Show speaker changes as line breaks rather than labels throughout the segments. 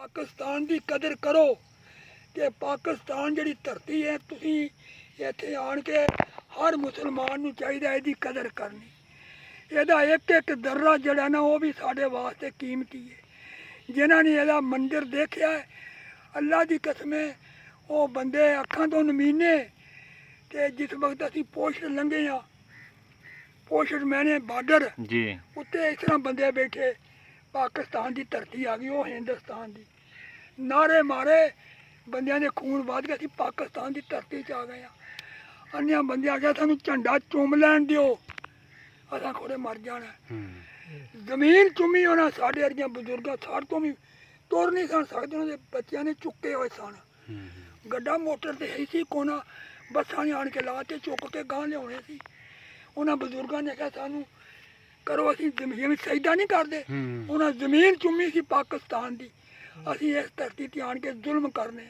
पाकिस्तान की कदर करो कि पाकिस्तान जिहड़ी धरती है तुसीं इत्थे आण के हर मुसलमान नूं चाहीदा इहदी कदर करनी। इहदा एक एक दर्रा जिहड़ा ना वो भी साडे वास्ते कीमती है। जिन्हां ने इहदा मंदिर देखिया है अल्लाह दी कसम है वो बंदे अखां तो नमीने ते जिस वक्त असीं पोस्ट लंघे हाँ पोस्ट मैंने बार्डर
जी
उत्ते इस तरह बंदे बैठे पाकिस्तान की धरती आ गई वो हिंदुस्तान की नारे मारे बंदियां दे खून वध गए। पाकिस्तान की धरती च आ गए हाँ। अन्य बंदे आखिया सानू झंडा चुम लैन दिओ असां खोड़े मर जाना। जमीन चुमी उन्हें साढ़े वर्गिया बजुर्ग साढ़े तो भी तुर नहीं सन सकते उन्होंने बच्चों ने चुके हुए सन। गड्ढा मोटर तो है सी कोना बसा ने आन के ला के चुक के गांह लियाने सी। उन्होंने बजुर्गों ने कहा सानू करो असी जमीन सजदा नहीं करते। उन्हें जमीन चुमी सी पाकिस्तान की असी इस धरती ते आन के जुल्म करने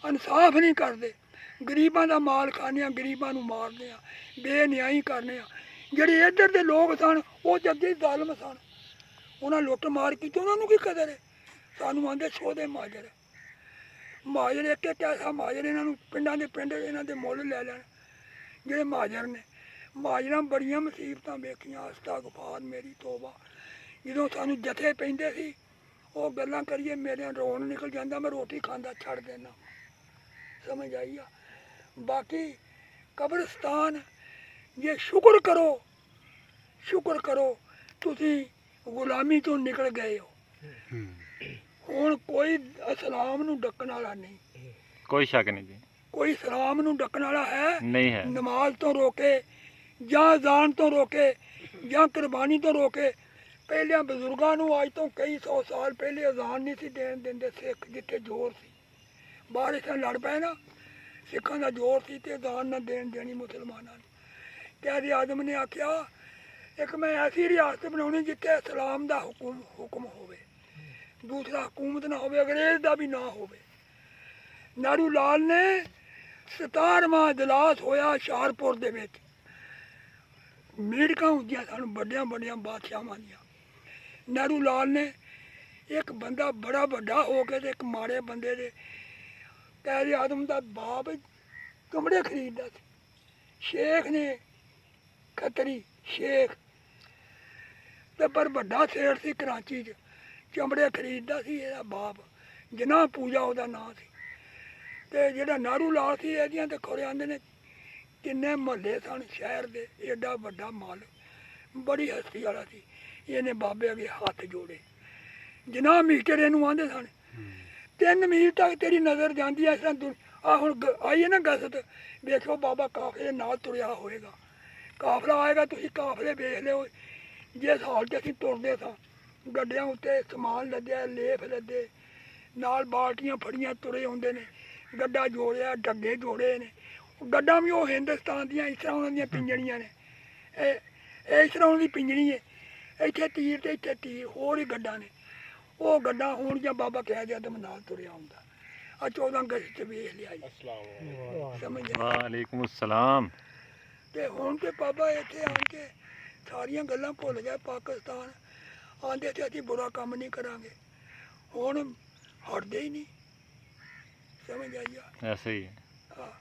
इंसाफ नहीं करते गरीबों का माल खाने गरीबों मारने बेन्याई करने। ਜਿਹੜੇ ਇੱਧਰ ਦੇ ਲੋਕ ਸਨ ਉਹ ਜੱਦੀ ਜ਼ਾਲਮ ਸਨ ਉਹਨਾਂ ਲੁੱਟ ਮਾਰ ਕੀਤੀ ਉਹਨਾਂ ਨੂੰ ਕੀ ਕਦਰ ਹੈ। ਸਾਨੂੰ ਆਂਦੇ ਸੋਧੇ ਮਾਜਰ ਮਾਜਰ ਇੱਕ ਇੱਕ ਐਸਾ ਮਾਜਰ ਇਹਨਾਂ ਨੂੰ ਪਿੰਡਾਂ ਦੇ ਪਿੰਡ ਇਹਨਾਂ ਦੇ ਮੁੱਲ ਲੈ ਲੈਣ ਜਿਹੜੇ ਮਾਜਰ ਨੇ। ਮਾਜਰਾਂ ਬੜੀਆਂ ਮੁਸੀਬਤਾਂ ਵੇਖੀਆਂ ਅਸਤਾਗਫਾਰ ਮੇਰੀ ਤੋਬਾ। ਜਦੋਂ ਸਾਨੂੰ ਜਥੇ ਪੈਂਦੇ ਸੀ ਉਹ ਗੱਲਾਂ ਕਰੀਏ ਮੇਰੇ ਰੋਣ ਨਿਕਲ ਜਾਂਦਾ ਮੈਂ ਰੋਟੀ ਖਾਂਦਾ ਛੱਡ ਦੇਣਾ ਸਮਝ ਆਈ ਆ। ਬਾਕੀ ਕਬਰਸਤਾਨ ये शुक्र करो तुसी गुलामी तो निकल गए हो। हुण कोई इस्लाम नूं डकण वाला नहीं
कोई शक नहीं जी
कोई इस्लाम नूं डकण वाला है
नहीं है।
नमाज तो रोके या अजान तो रोके या कुर्बानी तो रोके। पहले बजुर्गों नूं अज तो कई सौ साल पहले अजान नहीं सी देण दिंदे सिख जिथे जोर सी बाहर इत्थे लड़ पए ना सिखां दा जोर सी ते अजान ना देण देनी मुसलमानां ने। कैद आदम ने आख्या एक मैं ऐसी रियासत बनानी जिथे इस्लाम का हुक्म होवे दूसरा हुकूमत ना होवे अंग्रेज का भी ना होवे। नेहरू लाल ने 17वां इजलास होया हुशियारपुर दे विच मीटिंगां होंदियां सन बड़ियां बड़ियां बादशाहां दियां। नेहरू लाल ने एक बंदा बड़ा वड्डा हो के एक माड़े बंदे दे कैद आदम का बाप कमरे खरीददा सी। शेख ने खतरी शेख ते पर वड्डा सेठ सी कराची च चमड़े खरीददा सी एदा बाप जना पूजा ओहदा नां सी। ते जेहड़ा नेहरू लाल सी एहदियां ते खोरे आंदे ने किन्ने महल्ले सन शहर दे एडा वड्डा माल बड़ी हस्ती वाला सी। इहने बाबे अगे हत्थ जोड़े जना मीटर इहनूं आंदे सन 3 मील तक तेरी नज़र जांदी है। आ हुण आई है ना गसत देखो बाबा काफले नाल तुरिया होएगा काफला आएगा तुसीं काफले वेख लिओ जिस हाल च असीं तुरदे सां गड्डियां उत्ते समान लद्या लेफ लद्दे नाल बाल्टियां फड़ियां तुरे आउंदे ने गड्डा जोड़िया डग्गे जोड़े ने गड्डा भी वो हिंदुस्तान दियां इस तरह उन्हां दियां पिंजड़ियां ने इस तरह उन्हां दी पिंजड़ी है इत्थे तीर ते इत्थे तीर होर ही गड्डा ने वो गड्डा होण जां बाबा कह दिया ते नाल तुरिया आउंदा। 14 अगस्त वेख लिया समझ
वालेकुम अस्सलाम।
ते हुण ते बाबा इत्थे आण के सारियां गल्लां भुल गए। पाकिस्तान आंदे ते असीं बुरा कम्म नहीं करांगे हुण हटदे ही नहीं समझ आई आ।
ऐसे ही है।
हाँ